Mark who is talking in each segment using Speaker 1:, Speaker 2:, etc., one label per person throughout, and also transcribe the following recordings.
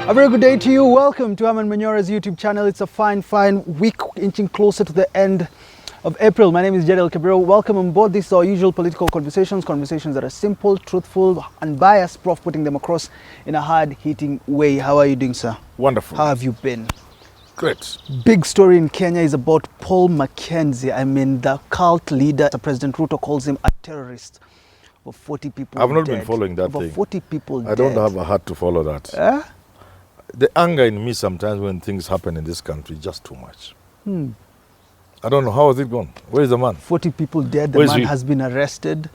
Speaker 1: A very good day to you. Welcome to Herman Manyora's YouTube channel. It's a fine week inching closer to the end of April. My name is Jege. Welcome on board. This is our usual political conversations that are simple, truthful, unbiased, Prof putting them across in a hard-hitting way. How are you doing, sir?
Speaker 2: Wonderful.
Speaker 1: How have you been?
Speaker 2: Great.
Speaker 1: Big story in Kenya is about Paul Mackenzie. I mean, the cult leader, President Ruto calls him a terrorist. Over 40 people
Speaker 2: I've not
Speaker 1: dead.
Speaker 2: been following that
Speaker 1: Over
Speaker 2: thing.
Speaker 1: 40 people dead.
Speaker 2: I don't have a heart to follow that. The anger in me sometimes when things happen in this country is just too much. I don't know. How has it gone? Where is the man?
Speaker 1: 40 people dead. The man has been arrested.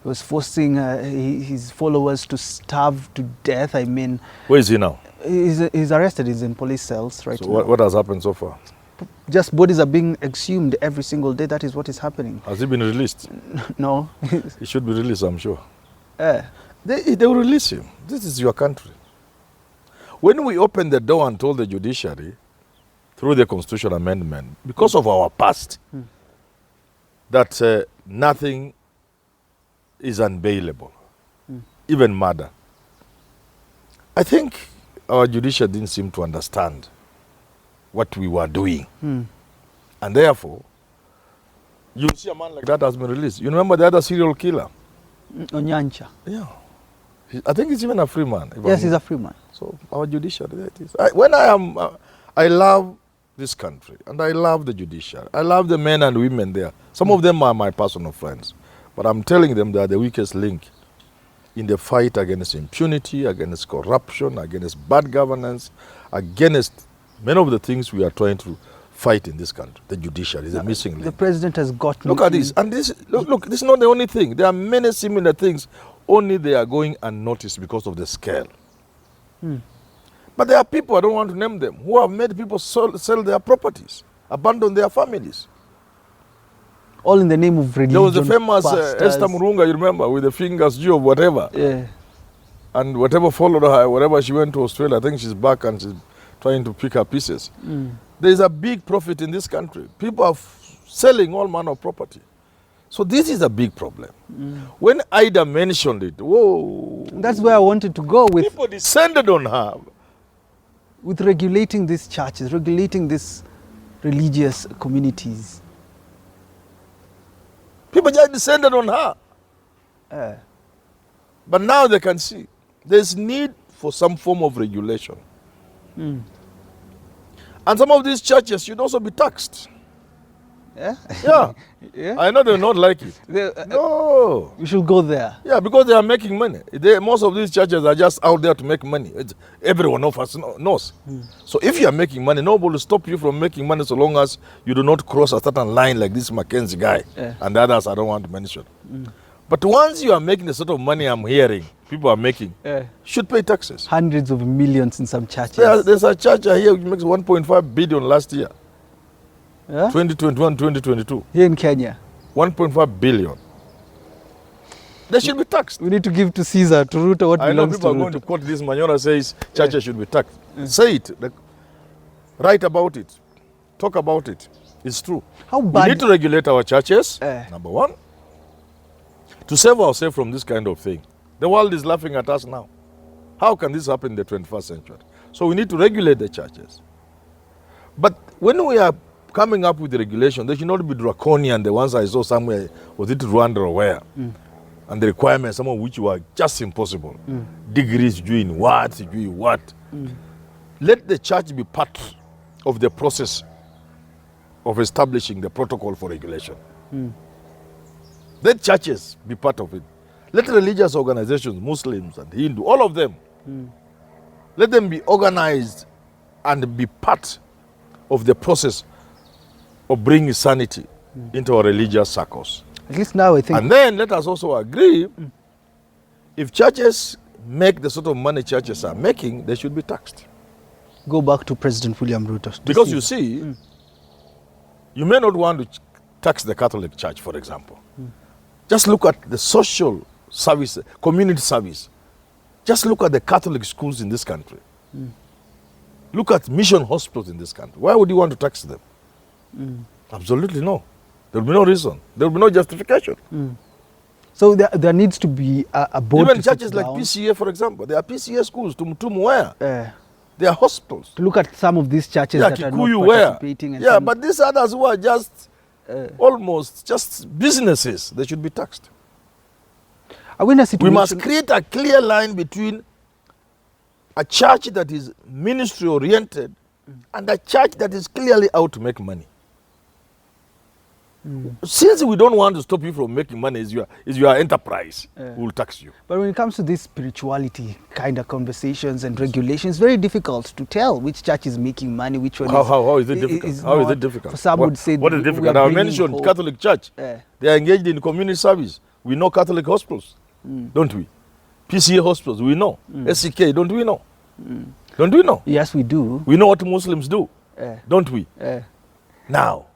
Speaker 1: He was forcing his followers to starve to death. I mean...
Speaker 2: Where is he now?
Speaker 1: He's arrested. He's in police cells right now.
Speaker 2: What has happened so far?
Speaker 1: Just bodies are being exhumed every single day. That is what is happening.
Speaker 2: Has he been released?
Speaker 1: No.
Speaker 2: He should be released, I'm sure.
Speaker 1: They
Speaker 2: will release him. This is your country. When we opened the door and told the judiciary, through the constitutional amendment, because of our past, that nothing is unbailable, even murder, I think our judiciary didn't seem to understand what we were doing. And therefore, you see a man like that has been released. You remember the other serial killer?
Speaker 1: Onyancha.
Speaker 2: Yeah. I think he's even a free man.
Speaker 1: Yes, he's a free man.
Speaker 2: So our judiciary, there it is. I love this country and I love the judiciary. I love the men and women there. Some of them are my personal friends. But I'm telling them they are the weakest link in the fight against impunity, against corruption, against bad governance, against many of the things we are trying to fight in this country. The judiciary is a missing link.
Speaker 1: The president has got...
Speaker 2: Look at this. And this, look, this is not the only thing. There are many similar things. Only they are going unnoticed because of the scale. But there are people, I don't want to name them, who have made people sell their properties, abandon their families.
Speaker 1: All in the name of religion.
Speaker 2: There was the famous Esther Murunga, you remember, with the fingers due of whatever.
Speaker 1: Yeah.
Speaker 2: And whatever followed her, wherever she went to Australia, I think she's back and she's trying to pick her pieces. There is a big profit in this country. People are selling all manner of property. So this is a big problem. When Ida mentioned it, whoa.
Speaker 1: That's where I wanted to go with...
Speaker 2: People descended on her.
Speaker 1: With regulating these churches, regulating these religious communities.
Speaker 2: People just descended on her. But now they can see there's need for some form of regulation. And some of these churches should also be taxed. Yeah. I know they will not like it. No.
Speaker 1: We should go there.
Speaker 2: Yeah, because they are making money. Most of these churches are just out there to make money. Everyone of us knows. So if you are making money, nobody will stop you from making money so long as you do not cross a certain line like this Mackenzie guy and the others I don't want to mention. But once you are making the sort of money I'm hearing people are making, should pay taxes.
Speaker 1: Hundreds of millions in some churches.
Speaker 2: There's a church here which makes 1.5 billion last year. 2021, 2022.
Speaker 1: Here in Kenya.
Speaker 2: 1.5 billion. They should be taxed.
Speaker 1: We need to give to Caesar, to Ruto what belongs to Ruto.
Speaker 2: I know people are going to quote this. Manyora says churches should be taxed. Say it. Write about it. Talk about it. It's true.
Speaker 1: How bad?
Speaker 2: We need to regulate our churches, number one, to save ourselves from this kind of thing. The world is laughing at us now. How can this happen in the 21st century? So we need to regulate the churches. But when we are coming up with the regulation, they should not be draconian. The ones I saw somewhere, was it Rwanda or where? And the requirements, some of which were just impossible. Degrees doing what. Let the church be part of the process of establishing the protocol for regulation. Let churches be part of it. Let religious organizations, Muslims and Hindu, all of them, let them be organized and be part of the process of bringing sanity into our religious circles.
Speaker 1: At least now I think...
Speaker 2: And then let us also agree, if churches make the sort of money churches are making, they should be taxed.
Speaker 1: Go back to President William Ruto.
Speaker 2: Because you see, you may not want to tax the Catholic Church, for example. Just look at the social service, community service. Just look at the Catholic schools in this country. Look at mission hospitals in this country. Why would you want to tax them? Absolutely no. There will be no reason. There will be no justification.
Speaker 1: So there needs to be a board.
Speaker 2: Even churches like PCA, for example. There are PCA schools, Tumwea. They are hospitals.
Speaker 1: To look at some of these churches that are not participating. And
Speaker 2: yeah, but these others who are just almost just businesses, they should be taxed.
Speaker 1: Are we in a situation?
Speaker 2: We must create a clear line between a church that is ministry oriented and a church that is clearly out to make money. Since we don't want to stop you from making money, is your enterprise, we will tax you.
Speaker 1: But when it comes to this spirituality kind of conversations and regulations, it's very difficult to tell which church is making money, which one
Speaker 2: how is it difficult? How is it difficult?
Speaker 1: For some would say,
Speaker 2: what is difficult? I mentioned hope. Catholic Church. They are engaged in community service. We know Catholic hospitals, don't we? PCA hospitals, we know. SCK, don't we know? Don't we know?
Speaker 1: Yes, we do.
Speaker 2: We know what Muslims do, don't we? Now,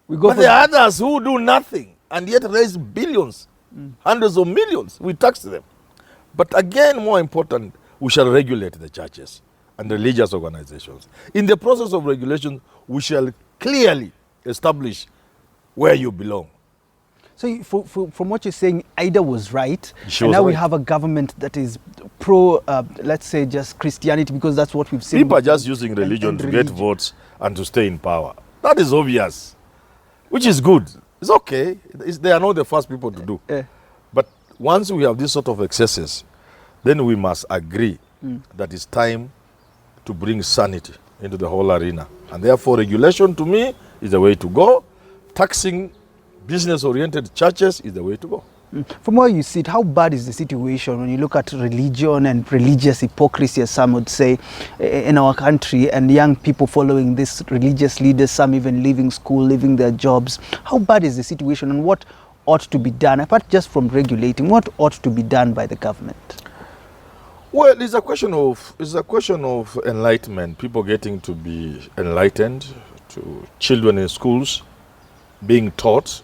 Speaker 1: but
Speaker 2: there are others who do nothing and yet raise billions, hundreds of millions. We tax them. But again, more important, we shall regulate the churches and religious organizations. In the process of regulation, we shall clearly establish where you belong.
Speaker 1: So from what you're saying, Ida was right. And now we have a government that is pro, let's say, just Christianity, because that's what we've seen.
Speaker 2: People are just using religion to get votes and to stay in power. That is obvious. Which is good. It's okay. They are not the first people to do. But once we have this sort of excesses, then we must agree that it's time to bring sanity into the whole arena. And therefore, regulation to me is the way to go. Taxing business-oriented churches is the way to go.
Speaker 1: From where you sit, how bad is the situation when you look at religion and religious hypocrisy, as some would say, in our country, and young people following these religious leaders, some even leaving school, leaving their jobs? How bad is the situation, and what ought to be done, apart just from regulating? What ought to be done by the government?
Speaker 2: Well, it's a question of enlightenment, people getting to be enlightened, to children in schools being taught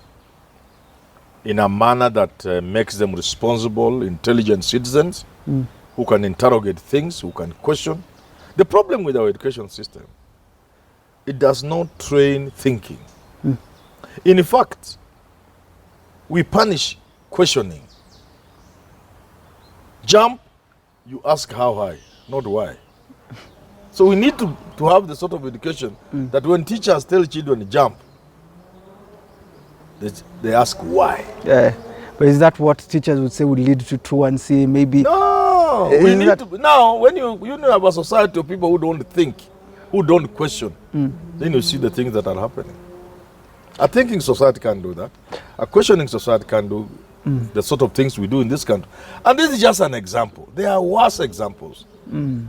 Speaker 2: in a manner that makes them responsible, intelligent citizens who can interrogate things, who can question. The problem with our education system, it does not train thinking. In fact, we punish questioning. Jump, you ask how high, not why. So we need to have the sort of education that when teachers tell children jump, they ask why.
Speaker 1: But is that what teachers would say would lead to truancy? Maybe.
Speaker 2: No. We need to, now, when you know about a society of people who don't think, who don't question, then you see the things that are happening. A thinking society can do that. A questioning society can do the sort of things we do in this country. And this is just an example. There are worse examples. You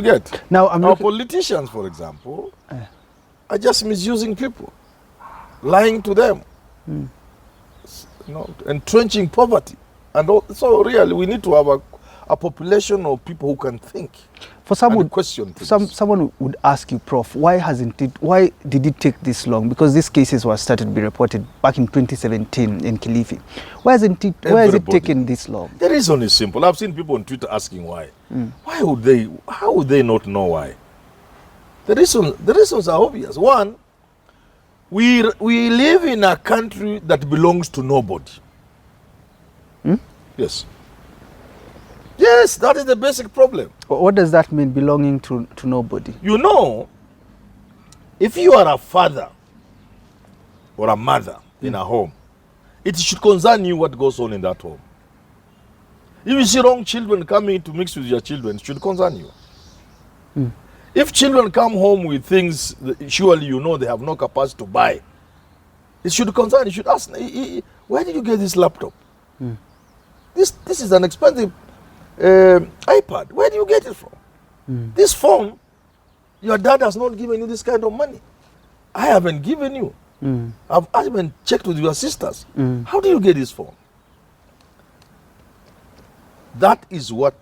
Speaker 2: get?
Speaker 1: Now,
Speaker 2: our politicians, for example, are just misusing people, lying to them, entrenching poverty. And so really we need to have a population of people who can think.
Speaker 1: For someone,
Speaker 2: question
Speaker 1: someone would ask you, Prof, why did it take this long? Because these cases were started to be reported back in 2017 in Kilifi. Why has it taken this long?
Speaker 2: The reason is simple. I've seen people on Twitter asking why. How would they not know why? The reasons are obvious. One, we live in a country that belongs to nobody. Yes. Yes, that is the basic problem.
Speaker 1: What does that mean, belonging to nobody?
Speaker 2: You know, if you are a father or a mother in a home, it should concern you what goes on in that home. If you see wrong children coming to mix with your children, it should concern you. If children come home with things that surely you know they have no capacity to buy, it should concern you. You should ask, where did you get this laptop? This is an expensive iPad. Where do you get it from? This phone, your dad has not given you this kind of money. I haven't given you. I've even checked with your sisters. How do you get this phone? That is what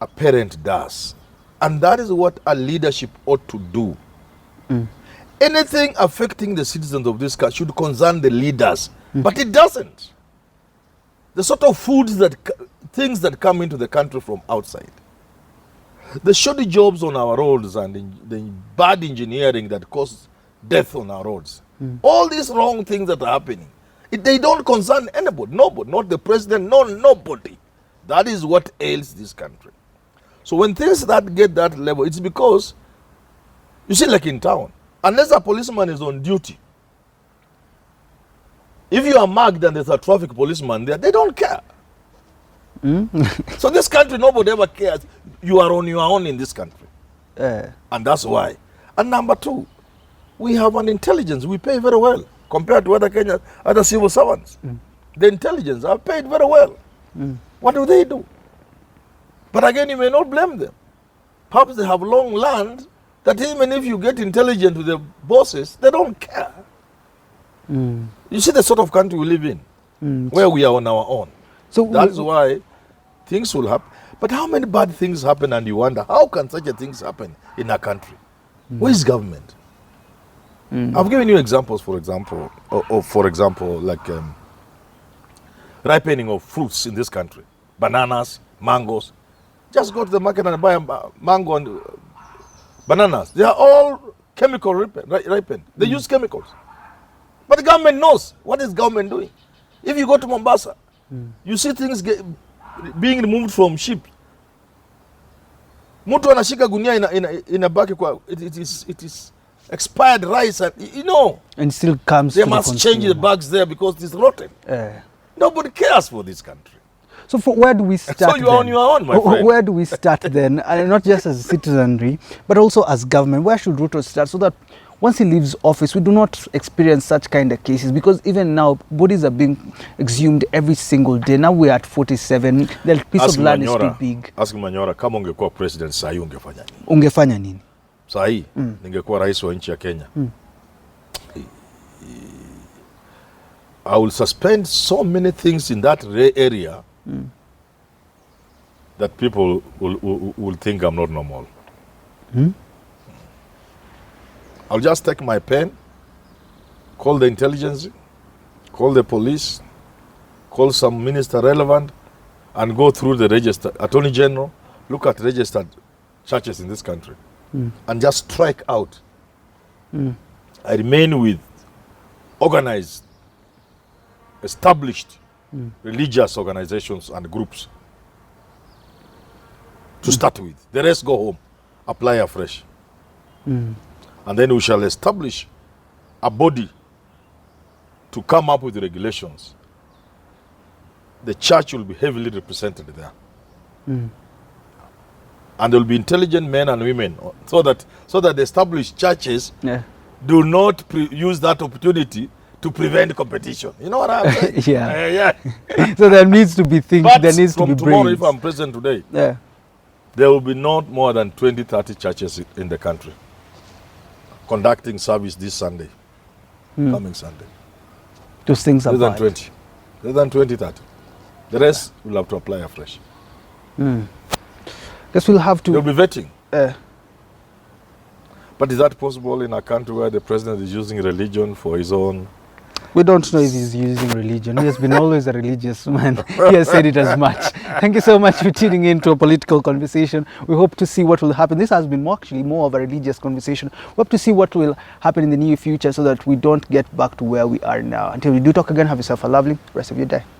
Speaker 2: a parent does. And that is what a leadership ought to do. Anything affecting the citizens of this country should concern the leaders. But it doesn't. The sort of things that come into the country from outside, the shoddy jobs on our roads and the bad engineering that causes death on our roads, all these wrong things that are happening, they don't concern anybody, nobody, not the president, nobody. That is what ails this country. So when things that get that level, it's because, you see, like in town, unless a policeman is on duty, if you are marked and there's a traffic policeman there, they don't care. So this country, nobody ever cares. You are on your own in this country. And that's why. And number two, we have an intelligence. We pay very well compared to other civil servants. The intelligence are paid very well. What do they do? But again, you may not blame them. Perhaps they have long learned that even if you get intelligent with the bosses, they don't care. You see the sort of country we live in, where we are on our own. So that's why things will happen. But how many bad things happen and you wonder, how can such a things happen in a country? Where is government? I've given you examples, for example, like ripening of fruits in this country. Bananas, mangoes. Just go to the market and buy a mango and bananas. They are all chemical ripened. They use chemicals. But the government knows. What is government doing? If you go to Mombasa, you see things being removed from ships. Mtu anashika gunia inabaki kwa it is expired rice and
Speaker 1: and still comes.
Speaker 2: They must change the bags there because it's rotten. Nobody cares for this country.
Speaker 1: So where do we start?
Speaker 2: So you're on your own, my friend.
Speaker 1: Where do we start then? And not just as citizenry, but also as government. Where should Ruto start so that once he leaves office, we do not experience such kind of cases? Because even now, bodies are being exhumed every single day. Now we're at 47. The piece of land is too big.
Speaker 2: Ask Manyora, kama ungekuwa president sahi ungefanya nini?
Speaker 1: Ungefanya nini?
Speaker 2: Sahi, ningekuwa rais wa nchi ya Kenya. I will suspend so many things in that area that people will think I'm not normal. I'll just take my pen, call the intelligence, call the police, call some minister relevant, and go through the register, Attorney General, look at registered churches in this country, and just strike out. I remain with organized, established religious organizations and groups to start with. The rest go home, apply afresh. And then we shall establish a body to come up with the regulations. The church will be heavily represented there. And there will be intelligent men and women so that the established churches do not use that opportunity to prevent competition. You know what I'm saying?
Speaker 1: Yeah. So there needs to be things,
Speaker 2: but
Speaker 1: there needs to be
Speaker 2: from tomorrow,
Speaker 1: brains.
Speaker 2: if I'm president today, there will be not more than 20, 30 churches in the country conducting service this Sunday, coming Sunday.
Speaker 1: Those things are
Speaker 2: less than 20, 30. The rest will have to apply afresh.
Speaker 1: Guess we'll have to.
Speaker 2: They'll be vetting. But is that possible in a country where the president is using religion for his own?
Speaker 1: We don't know if he's using religion. He has been always a religious man. He has said it as much. Thank you so much for tuning in to a political conversation. We hope to see what will happen. This has been actually more of a religious conversation. We hope to see what will happen in the near future so that we don't get back to where we are now. Until we do talk again, have yourself a lovely rest of your day.